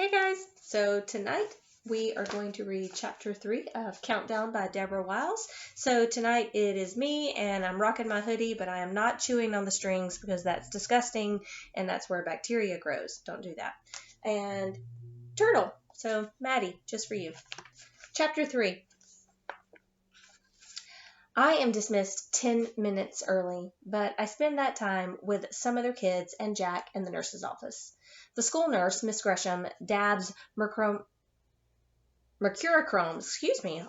Hey guys! So tonight we are going to read chapter 3 of Countdown by Deborah Wiles. So tonight it is me and I'm rocking my hoodie, but I am not chewing on the strings because that's disgusting and that's where bacteria grows. Don't do that. And Turtle. So Maddie, just for you. Chapter 3. I am dismissed 10 minutes early, but I spend that time with some other kids and Jack in the nurse's office. The school nurse, Miss Gresham, dabs mercurochrome,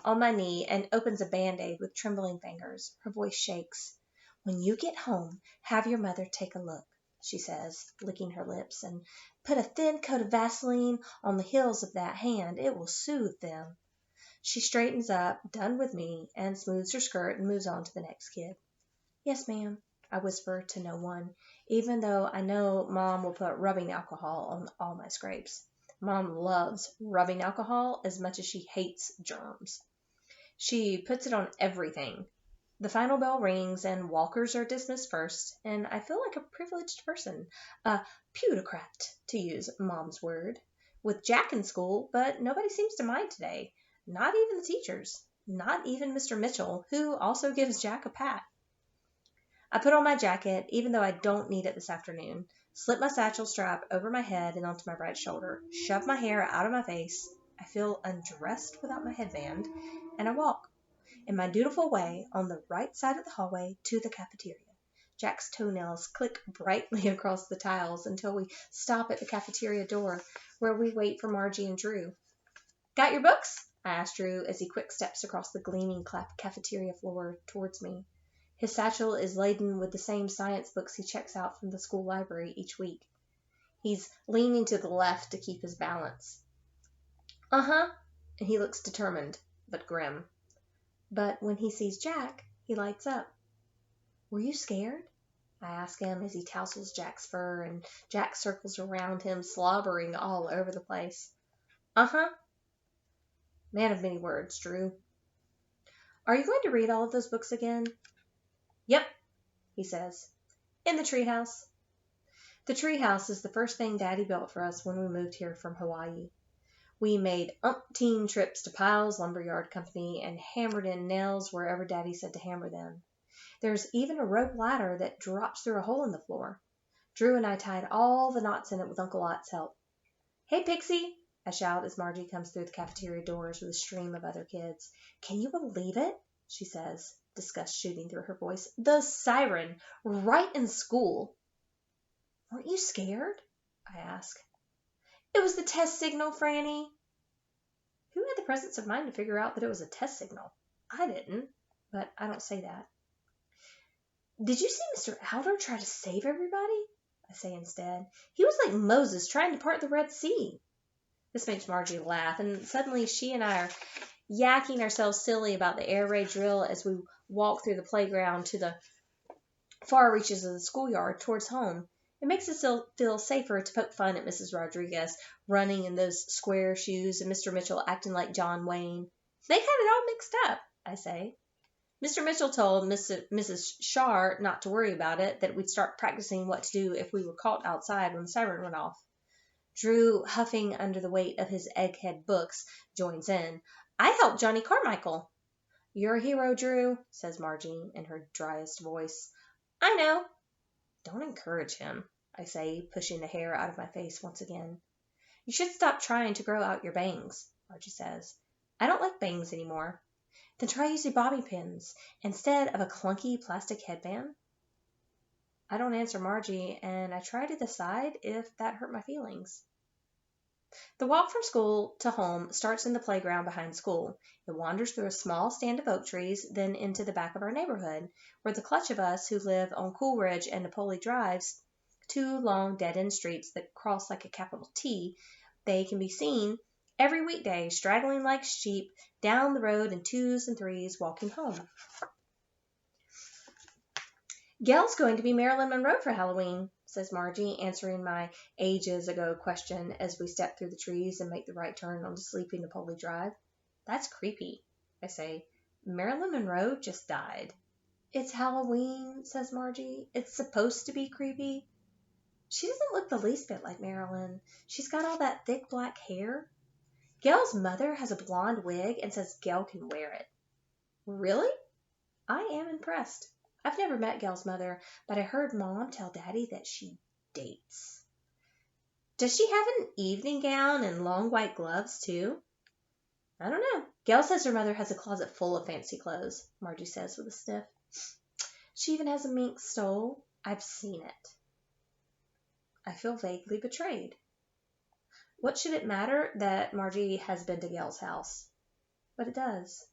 on my knee and opens a Band-Aid with trembling fingers. Her voice shakes. "When you get home, have your mother take a look," she says, licking her lips, "and put a thin coat of Vaseline on the hills of that hand. It will soothe them." She straightens up, done with me, and smooths her skirt and moves on to the next kid. "Yes, ma'am," I whisper to no one, even though I know Mom will put rubbing alcohol on all my scrapes. Mom loves rubbing alcohol as much as she hates germs. She puts it on everything. The final bell rings and walkers are dismissed first, and I feel like a privileged person, a plutocrat, to use Mom's word, with Jack in school, but nobody seems to mind today. Not even the teachers. Not even Mr. Mitchell, who also gives Jack a pat. I put on my jacket, even though I don't need it this afternoon, slip my satchel strap over my head and onto my right shoulder, shove my hair out of my face. I feel undressed without my headband, and I walk, in my dutiful way, on the right side of the hallway to the cafeteria. Jack's toenails click brightly across the tiles until we stop at the cafeteria door, where we wait for Margie and Drew. "Got your books?" I asked Drew as he quick steps across the gleaming cafeteria floor towards me. His satchel is laden with the same science books he checks out from the school library each week. He's leaning to the left to keep his balance. "Uh-huh," and he looks determined, but grim. But when he sees Jack, he lights up. "Were you scared?" I ask him as he tousles Jack's fur and Jack circles around him, slobbering all over the place. "Uh-huh." Man of many words, Drew. "Are you going to read all of those books again?" "Yep," he says. "In the treehouse." The treehouse is the first thing Daddy built for us when we moved here from Hawaii. We made umpteen trips to Pyle's Lumberyard Company and hammered in nails wherever Daddy said to hammer them. There's even a rope ladder that drops through a hole in the floor. Drew and I tied all the knots in it with Uncle Ot's help. "Hey, Pixie!" I shout as Margie comes through the cafeteria doors with a stream of other kids. "Can you believe it?" she says, disgust shooting through her voice. "The siren! Right in school!" "Weren't you scared?" I ask. "It was the test signal, Franny." Who had the presence of mind to figure out that it was a test signal? I didn't, but I don't say that. "Did you see Mr. Alder try to save everybody?" I say instead. "He was like Moses trying to part the Red Sea." This makes Margie laugh, and suddenly she and I are yakking ourselves silly about the air raid drill as we walk through the playground to the far reaches of the schoolyard towards home. It makes us feel safer to poke fun at Mrs. Rodriguez running in those square shoes and Mr. Mitchell acting like John Wayne. "They had it all mixed up," I say. Mr. Mitchell told Mrs. Shar not to worry about it, that we'd start practicing what to do if we were caught outside when the siren went off. Drew, huffing under the weight of his egghead books, joins in. "I helped Johnny Carmichael." "You're a hero, Drew," says Margie in her driest voice. "I know." "Don't encourage him," I say, pushing the hair out of my face once again. "You should stop trying to grow out your bangs," Margie says. "I don't like bangs anymore." "Then try using bobby pins instead of a clunky plastic headband." I don't answer Margie, and I try to decide if that hurt my feelings. The walk from school to home starts in the playground behind school. It wanders through a small stand of oak trees, then into the back of our neighborhood, where the clutch of us who live on Coolridge and Napoli Drives, two long dead-end streets that cross like a capital T, they can be seen every weekday straggling like sheep down the road in twos and threes walking home. "Gail's going to be Marilyn Monroe for Halloween," says Margie, answering my ages-ago question as we step through the trees and make the right turn onto sleepy Napoli Drive. "That's creepy," I say. "Marilyn Monroe just died." "It's Halloween," says Margie. "It's supposed to be creepy." She doesn't look the least bit like Marilyn. She's got all that thick black hair. Gail's mother has a blonde wig and says Gail can wear it. Really? I am impressed. I've never met Gail's mother, but I heard Mom tell Daddy that she dates. Does she have an evening gown and long white gloves, too? I don't know. Gail says her mother has a closet full of fancy clothes, Margie says with a sniff. She even has a mink stole. I've seen it. I feel vaguely betrayed. What should it matter that Margie has been to Gail's house? But it does.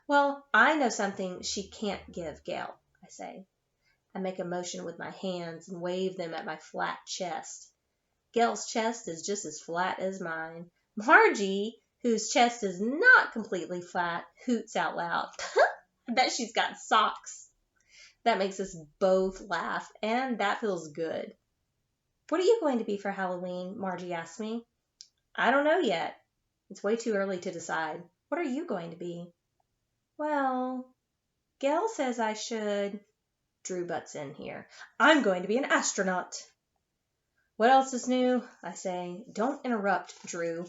Well, I know something she can't give Gail, I say. I make a motion with my hands and wave them at my flat chest. Gail's chest is just as flat as mine. Margie, whose chest is not completely flat, hoots out loud. I bet she's got socks. That makes us both laugh, and that feels good. What are you going to be for Halloween? Margie asks me. I don't know yet. It's way too early to decide. What are you going to be? Well, Gail says I should. Drew butts in here. I'm going to be an astronaut. What else is new? I say. Don't interrupt, Drew.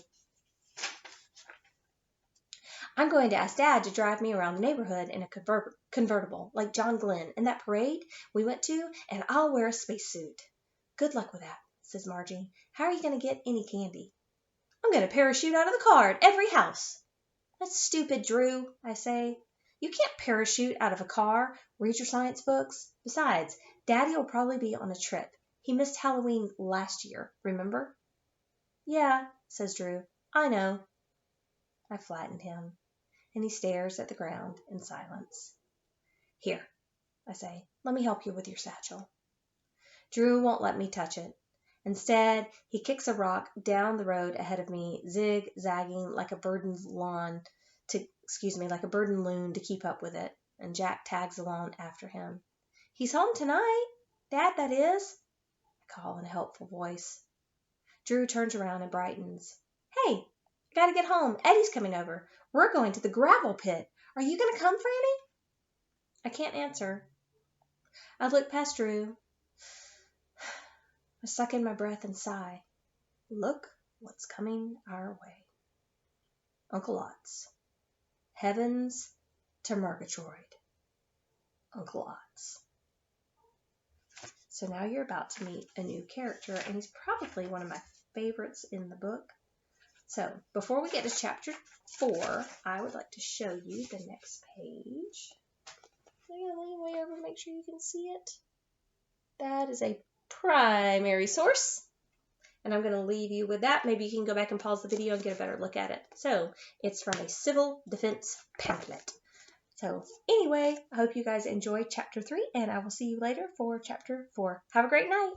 I'm going to ask Dad to drive me around the neighborhood in a convertible, like John Glenn in that parade we went to, and I'll wear a spacesuit. Good luck with that, says Margie. How are you going to get any candy? I'm going to parachute out of the car at every house. That's stupid, Drew, I say. You can't parachute out of a car. Read your science books. Besides, Daddy will probably be on a trip. He missed Halloween last year, remember? Yeah, says Drew. I know. I flattened him, and he stares at the ground in silence. Here, I say, let me help you with your satchel. Drew won't let me touch it. Instead, he kicks a rock down the road ahead of me, zigzagging like a burdened loon to keep up with it, and Jack tags along after him. He's home tonight, Dad, that is, I call in a helpful voice. Drew turns around and brightens. Hey, I gotta get home. Eddie's coming over. We're going to the gravel pit. Are you gonna come, Franny? I can't answer. I look past Drew. I suck in my breath and sigh. Look what's coming our way. Uncle Otts. Heavens to Murgatroyd. Uncle Otts. So now you're about to meet a new character, and he's probably one of my favorites in the book. So before we get to chapter 4, I would like to show you the next page. I'm going to lean way over to make sure you can see it. That is a primary source. And I'm going to leave you with that. Maybe you can go back and pause the video and get a better look at it. So it's from a civil defense pamphlet. So anyway, I hope you guys enjoyed chapter 3, and I will see you later for chapter 4. Have a great night.